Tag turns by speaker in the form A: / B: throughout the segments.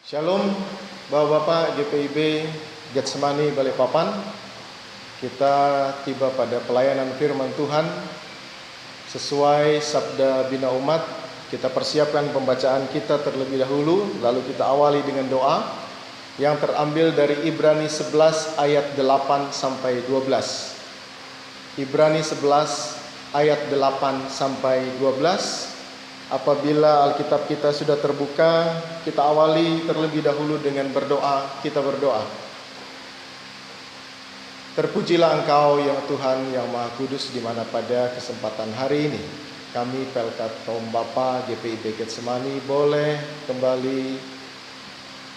A: Shalom Bapak-Bapak GPIB Getsemani Balikpapan. Kita tiba pada pelayanan firman Tuhan sesuai sabda bina umat. Kita persiapkan pembacaan kita terlebih dahulu, lalu kita awali dengan doa yang terambil dari Ibrani 11 ayat 8 sampai 12. Ibrani 11 ayat 8 sampai 12. Apabila Alkitab kita sudah terbuka, kita awali terlebih dahulu dengan berdoa. Kita berdoa. Terpujilah Engkau yang Tuhan yang Maha Kudus, di mana pada kesempatan hari ini kami Pelkat Kaum Bapa GPIB Getsemani boleh kembali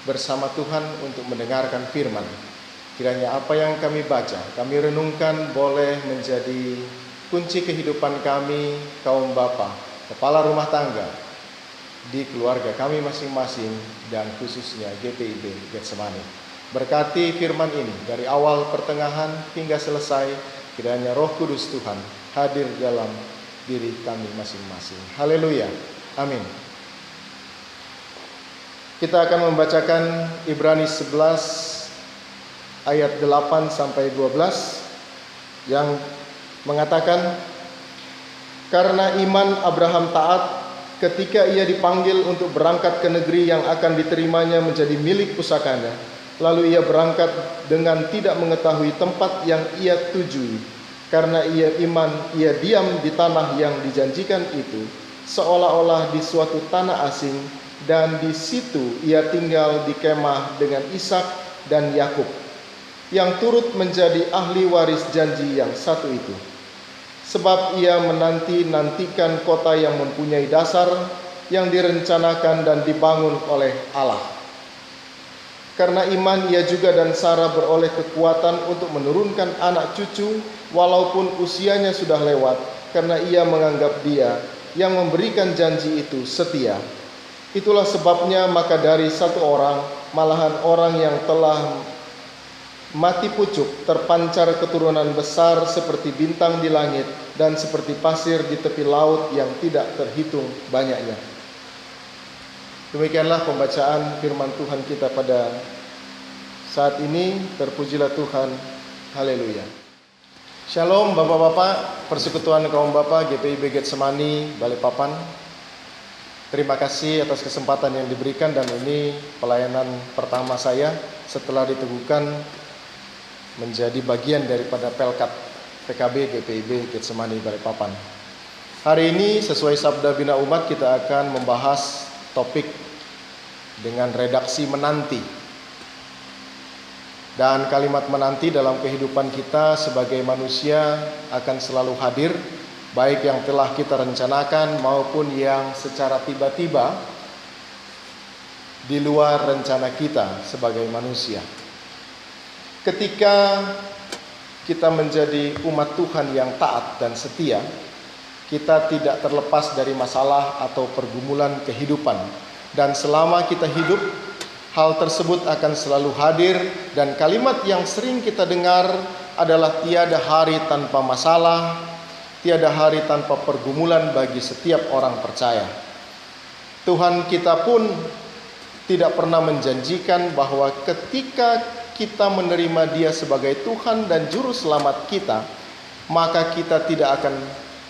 A: bersama Tuhan untuk mendengarkan firman. Kiranya apa yang kami baca, kami renungkan boleh menjadi kunci kehidupan kami kaum bapa, kepala rumah tangga di keluarga kami masing-masing, dan khususnya GPIB Getsemani. Berkati firman ini dari awal, pertengahan hingga selesai. Kiranya Roh Kudus Tuhan hadir dalam diri kami masing-masing. Haleluya. Amin. Kita akan membacakan Ibrani 11 ayat 8 sampai 12 yang mengatakan, karena iman Abraham taat ketika ia dipanggil untuk berangkat ke negeri yang akan diterimanya menjadi milik pusakanya. Lalu ia berangkat dengan tidak mengetahui tempat yang ia tujui. Karena ia iman, ia diam di tanah yang dijanjikan itu, seolah-olah di suatu tanah asing, dan di situ ia tinggal di kemah dengan Ishak dan Yakub, yang turut menjadi ahli waris janji yang satu itu. Sebab ia menanti-nantikan kota yang mempunyai dasar, yang direncanakan dan dibangun oleh Allah. Karena iman ia juga dan Sarah beroleh kekuatan untuk menurunkan anak cucu, walaupun usianya sudah lewat, karena ia menganggap Dia yang memberikan janji itu setia. Itulah sebabnya maka dari satu orang, malahan orang yang telah mati pucuk, terpancar keturunan besar seperti bintang di langit dan seperti pasir di tepi laut yang tidak terhitung banyaknya. Demikianlah pembacaan firman Tuhan kita pada saat ini. Terpujilah Tuhan. Haleluya. Shalom Bapak-Bapak, Persekutuan Kaum Bapa GPIB Getsemani Balikpapan. Terima kasih atas kesempatan yang diberikan, dan ini pelayanan pertama saya setelah diteguhkan menjadi bagian daripada Pelkat PKB GPIB Getsemani Balikpapan. Hari ini sesuai sabda bina umat kita akan membahas topik dengan redaksi menanti. Dan kalimat menanti dalam kehidupan kita sebagai manusia akan selalu hadir, baik yang telah kita rencanakan maupun yang secara tiba-tiba di luar rencana kita sebagai manusia. Ketika kita menjadi umat Tuhan yang taat dan setia, kita tidak terlepas dari masalah atau pergumulan kehidupan. Dan selama kita hidup, hal tersebut akan selalu hadir. Dan kalimat yang sering kita dengar adalah tiada hari tanpa masalah, tiada hari tanpa pergumulan bagi setiap orang percaya. Tuhan kita pun tidak pernah menjanjikan bahwa ketika kita menerima Dia sebagai Tuhan dan Juru Selamat kita, maka kita tidak akan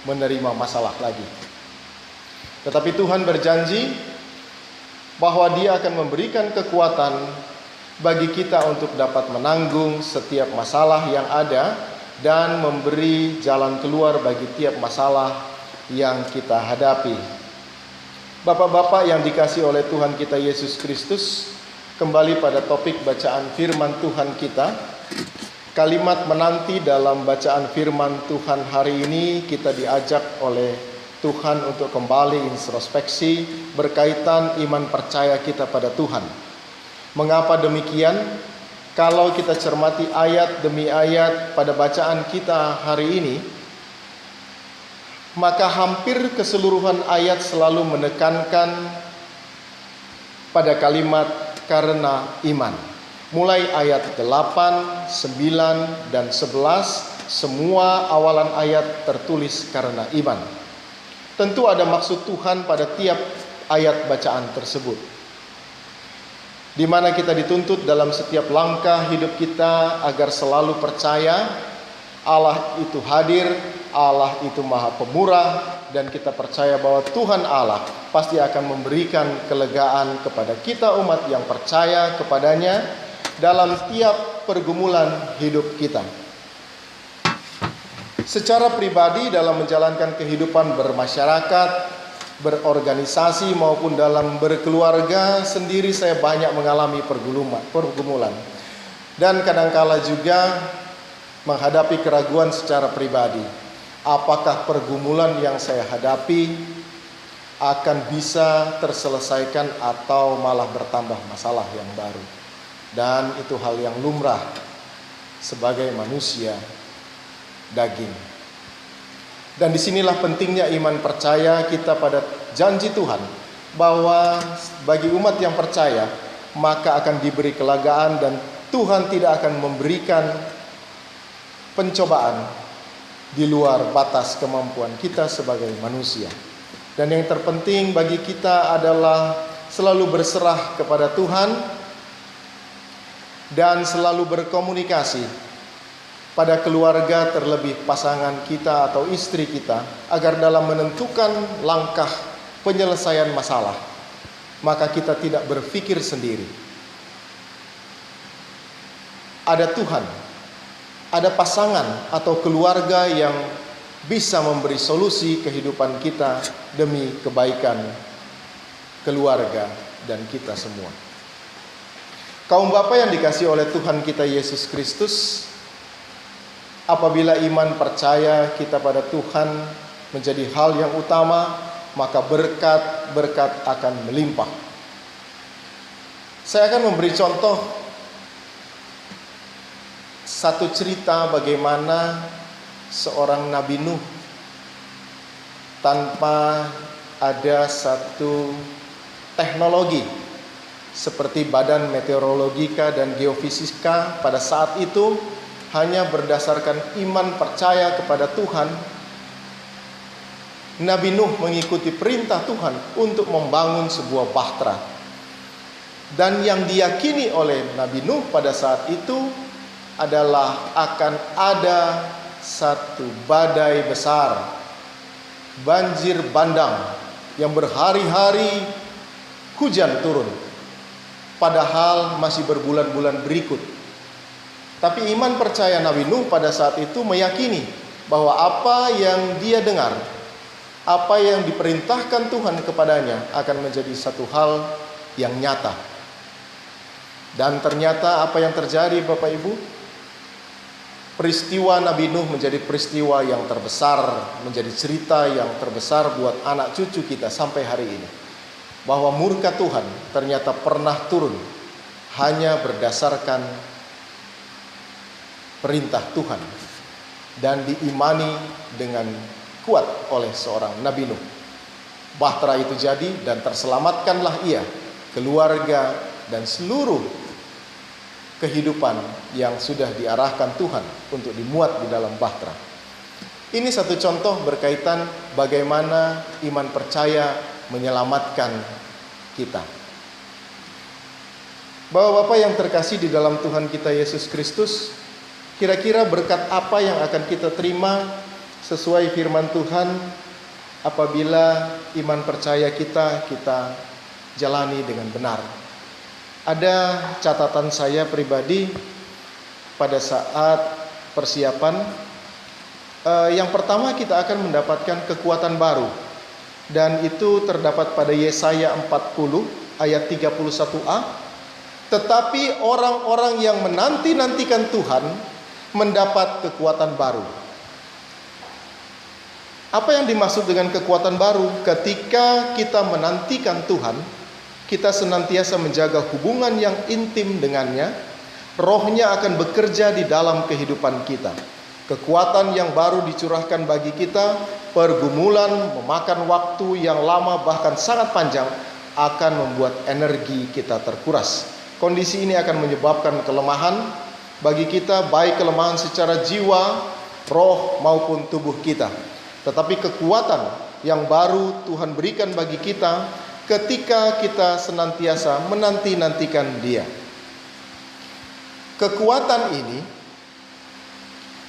A: menerima masalah lagi. Tetapi Tuhan berjanji bahwa Dia akan memberikan kekuatan bagi kita untuk dapat menanggung setiap masalah yang ada dan memberi jalan keluar bagi tiap masalah yang kita hadapi. Bapak-bapak yang dikasihi oleh Tuhan kita Yesus Kristus, kembali pada topik bacaan firman Tuhan kita. Kalimat menanti dalam bacaan firman Tuhan hari ini, kita diajak oleh Tuhan untuk kembali introspeksi berkaitan iman percaya kita pada Tuhan. Mengapa demikian? Kalau kita cermati ayat demi ayat pada bacaan kita hari ini, maka hampir keseluruhan ayat selalu menekankan pada kalimat karena iman. Mulai ayat 8, 9, dan 11, semua awalan ayat tertulis karena iman. Tentu ada maksud Tuhan pada tiap ayat bacaan tersebut. di mana kita dituntut dalam setiap langkah hidup kita agar selalu percaya Allah itu hadir, Allah itu Maha Pemurah, dan kita percaya bahwa Tuhan Allah pasti akan memberikan kelegaan kepada kita umat yang percaya kepadanya dalam tiap pergumulan hidup kita. Secara pribadi dalam menjalankan kehidupan bermasyarakat, berorganisasi maupun dalam berkeluarga sendiri, saya banyak mengalami pergumulan dan kadangkala juga menghadapi keraguan secara pribadi. Apakah pergumulan yang saya hadapi akan bisa terselesaikan atau malah bertambah masalah yang baru? Dan itu hal yang lumrah sebagai manusia daging. Dan disinilah pentingnya iman percaya kita pada janji Tuhan, bahwa bagi umat yang percaya maka akan diberi kelegaan dan Tuhan tidak akan memberikan pencobaan di luar batas kemampuan kita sebagai manusia. Dan yang terpenting bagi kita adalah selalu berserah kepada Tuhan dan selalu berkomunikasi pada keluarga, terlebih pasangan kita atau istri kita, agar dalam menentukan langkah penyelesaian masalah, maka kita tidak berpikir sendiri. Ada Tuhan, ada pasangan atau keluarga yang bisa memberi solusi kehidupan kita demi kebaikan keluarga dan kita semua. Kaum bapa yang dikasihi oleh Tuhan kita Yesus Kristus, apabila iman percaya kita pada Tuhan menjadi hal yang utama, maka berkat-berkat akan melimpah. Saya akan memberi contoh satu cerita bagaimana seorang Nabi Nuh tanpa ada satu teknologi seperti Badan Meteorologika dan Geofisika pada saat itu, hanya berdasarkan iman percaya kepada Tuhan, Nabi Nuh mengikuti perintah Tuhan untuk membangun sebuah bahtera. Dan yang diyakini oleh Nabi Nuh pada saat itu adalah akan ada satu badai besar, banjir bandang yang berhari-hari hujan turun, padahal masih berbulan-bulan berikut. Tapi iman percaya Nabi Nuh pada saat itu meyakini bahwa apa yang dia dengar, apa yang diperintahkan Tuhan kepadanya akan menjadi satu hal yang nyata. Dan ternyata apa yang terjadi, Bapak Ibu? Peristiwa Nabi Nuh menjadi peristiwa yang terbesar, menjadi cerita yang terbesar buat anak cucu kita sampai hari ini. Bahwa murka Tuhan ternyata pernah turun hanya berdasarkan perintah Tuhan dan diimani dengan kuat oleh seorang Nabi Nuh. Bahtera itu jadi dan terselamatkanlah ia, keluarga dan seluruh kehidupan yang sudah diarahkan Tuhan untuk dimuat di dalam bahtera. Ini satu contoh berkaitan bagaimana iman percaya menyelamatkan kita. Bapak-bapak yang terkasih di dalam Tuhan kita Yesus Kristus, kira-kira berkat apa yang akan kita terima sesuai firman Tuhan apabila iman percaya kita jalani dengan benar? Ada catatan saya pribadi pada saat persiapan. Yang pertama, kita akan mendapatkan kekuatan baru, dan itu terdapat pada Yesaya 40 ayat 31a. Tetapi orang-orang yang menanti-nantikan Tuhan mendapat kekuatan baru. Apa yang dimaksud dengan kekuatan baru? Ketika kita menantikan Tuhan, kita senantiasa menjaga hubungan yang intim dengannya. Rohnya akan bekerja di dalam kehidupan kita. Kekuatan yang baru dicurahkan bagi kita. Pergumulan memakan waktu yang lama, bahkan sangat panjang, akan membuat energi kita terkuras. Kondisi ini akan menyebabkan kelemahan bagi kita, baik kelemahan secara jiwa, roh maupun tubuh kita. Tetapi kekuatan yang baru Tuhan berikan bagi kita ketika kita senantiasa menanti-nantikan Dia. Kekuatan ini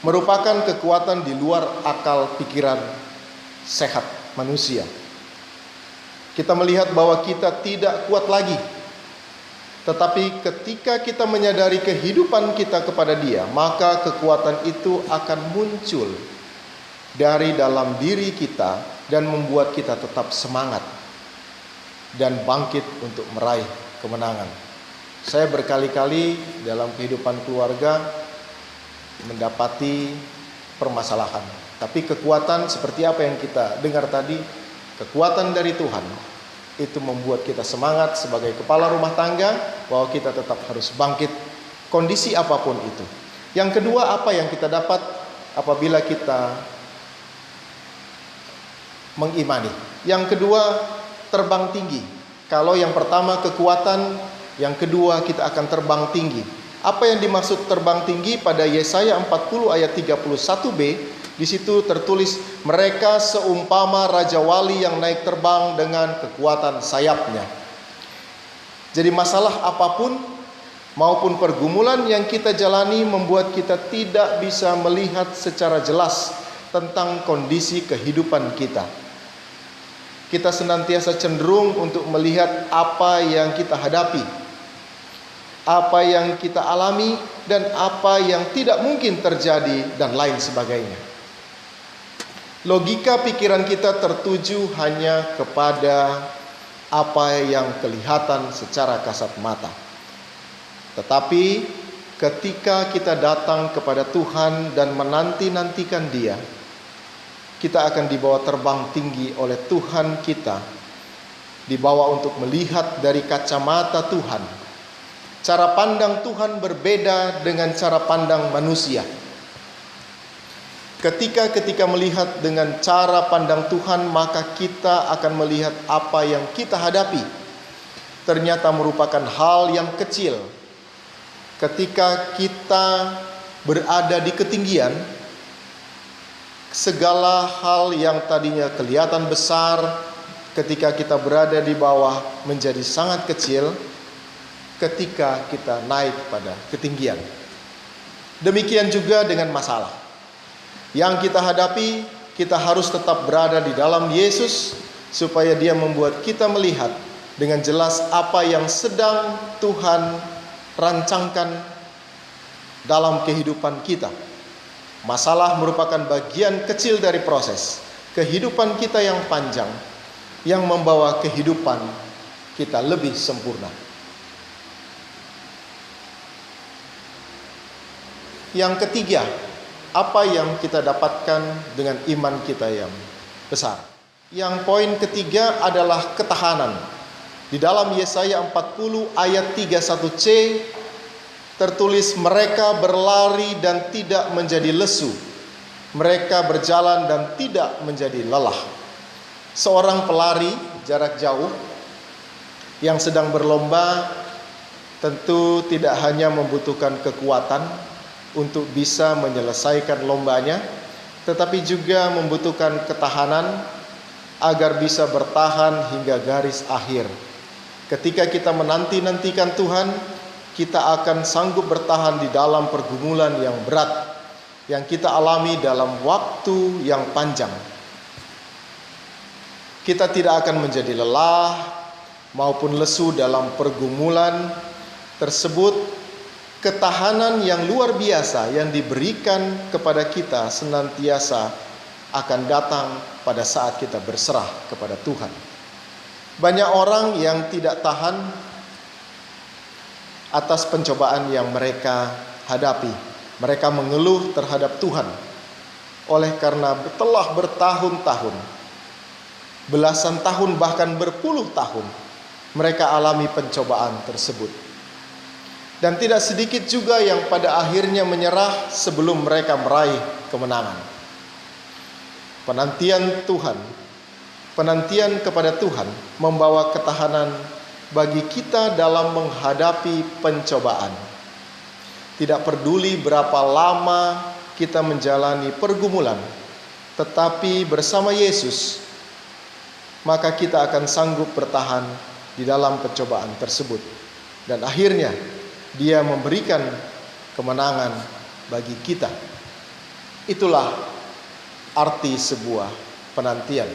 A: merupakan kekuatan di luar akal pikiran sehat manusia. Kita melihat bahwa kita tidak kuat lagi. Tetapi ketika kita menyadari kehidupan kita kepada Dia, maka kekuatan itu akan muncul dari dalam diri kita dan membuat kita tetap semangat dan bangkit untuk meraih kemenangan. Saya berkali-kali dalam kehidupan keluarga mendapati permasalahan. Tapi kekuatan seperti apa yang kita dengar tadi, kekuatan dari Tuhan, itu membuat kita semangat sebagai kepala rumah tangga bahwa kita tetap harus bangkit kondisi apapun itu. Yang kedua, apa yang kita dapat apabila kita mengimani? Yang kedua, terbang tinggi. Kalau yang pertama kekuatan, yang kedua kita akan terbang tinggi. Apa yang dimaksud terbang tinggi? Pada Yesaya 40 ayat 31b, di situ tertulis, mereka seumpama raja wali yang naik terbang dengan kekuatan sayapnya. Jadi masalah apapun maupun pergumulan yang kita jalani membuat kita tidak bisa melihat secara jelas tentang kondisi kehidupan kita. Kita senantiasa cenderung untuk melihat apa yang kita hadapi, apa yang kita alami, dan apa yang tidak mungkin terjadi, dan lain sebagainya. Logika pikiran kita tertuju hanya kepada apa yang kelihatan secara kasat mata. Tetapi ketika kita datang kepada Tuhan dan menanti-nantikan Dia, kita akan dibawa terbang tinggi oleh Tuhan kita, dibawa untuk melihat dari kacamata Tuhan. Cara pandang Tuhan berbeda dengan cara pandang manusia. Ketika melihat dengan cara pandang Tuhan, maka kita akan melihat apa yang kita hadapi ternyata merupakan hal yang kecil. Ketika kita berada di ketinggian, segala hal yang tadinya kelihatan besar ketika kita berada di bawah menjadi sangat kecil ketika kita naik pada ketinggian. Demikian juga dengan masalah yang kita hadapi, kita harus tetap berada di dalam Yesus supaya Dia membuat kita melihat dengan jelas apa yang sedang Tuhan rancangkan dalam kehidupan kita. Masalah merupakan bagian kecil dari proses kehidupan kita yang panjang, yang membawa kehidupan kita lebih sempurna. Yang ketiga, apa yang kita dapatkan dengan iman kita yang besar? Yang poin ketiga adalah ketahanan. Di dalam Yesaya 40 ayat 31c tertulis, mereka berlari dan tidak menjadi lesu, mereka berjalan dan tidak menjadi lelah. Seorang pelari jarak jauh yang sedang berlomba tentu tidak hanya membutuhkan kekuatan untuk bisa menyelesaikan lombanya, tetapi juga membutuhkan ketahanan agar bisa bertahan hingga garis akhir. Ketika kita menanti-nantikan Tuhan, kita akan sanggup bertahan di dalam pergumulan yang berat yang kita alami dalam waktu yang panjang. Kita tidak akan menjadi lelah maupun lesu dalam pergumulan tersebut. Ketahanan yang luar biasa yang diberikan kepada kita senantiasa akan datang pada saat kita berserah kepada Tuhan. Banyak orang yang tidak tahan atas pencobaan yang mereka hadapi. Mereka mengeluh terhadap Tuhan oleh karena telah bertahun-tahun, belasan tahun, bahkan berpuluh tahun mereka alami pencobaan tersebut. Dan tidak sedikit juga yang pada akhirnya menyerah sebelum mereka meraih kemenangan. Penantian kepada Tuhan membawa ketahanan bagi kita dalam menghadapi pencobaan. Tidak peduli berapa lama kita menjalani pergumulan, tetapi bersama Yesus maka kita akan sanggup bertahan di dalam pencobaan tersebut. Dan akhirnya Dia memberikan kemenangan bagi kita. Itulah arti sebuah penantian.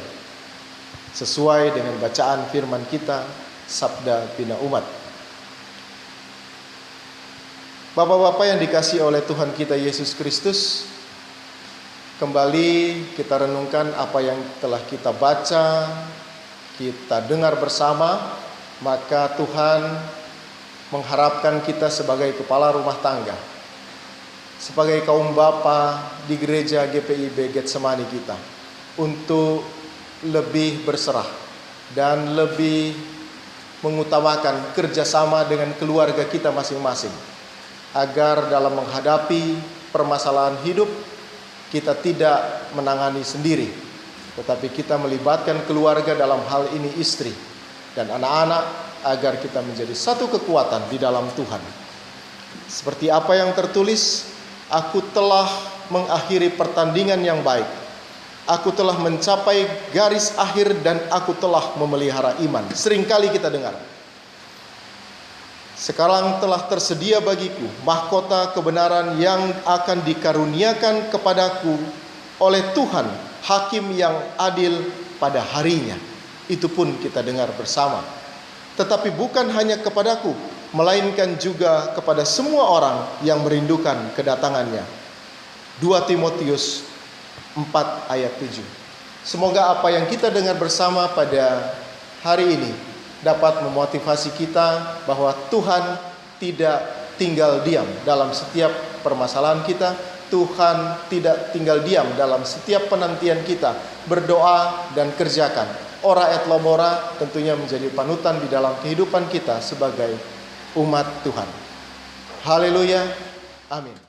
A: Sesuai dengan bacaan firman kita, Sabda Bina Umat. Bapak-bapak yang dikasihi oleh Tuhan kita Yesus Kristus, kembali kita renungkan apa yang telah kita baca, kita dengar bersama. Maka Tuhan mengharapkan kita sebagai kepala rumah tangga, sebagai kaum bapa di gereja GPIB Getsemani kita, untuk lebih berserah dan lebih mengutamakan kerjasama dengan keluarga kita masing-masing, agar dalam menghadapi permasalahan hidup kita tidak menangani sendiri, tetapi kita melibatkan keluarga, dalam hal ini istri dan anak-anak, agar kita menjadi satu kekuatan di dalam Tuhan. Seperti apa yang tertulis, aku telah mengakhiri pertandingan yang baik, aku telah mencapai garis akhir, dan aku telah memelihara iman. Seringkali kita dengar, sekarang telah tersedia bagiku mahkota kebenaran yang akan dikaruniakan kepadaku oleh Tuhan, hakim yang adil pada harinya. Itu pun kita dengar bersama. Tetapi bukan hanya kepadaku, melainkan juga kepada semua orang yang merindukan kedatangannya. 2 Timotius 4 ayat 7. Semoga apa yang kita dengar bersama pada hari ini dapat memotivasi kita bahwa Tuhan tidak tinggal diam dalam setiap permasalahan kita. Tuhan tidak tinggal diam dalam setiap penantian kita. Berdoa dan kerjakan. Ora et labora tentunya menjadi panutan di dalam kehidupan kita sebagai umat Tuhan. Haleluya. Amin.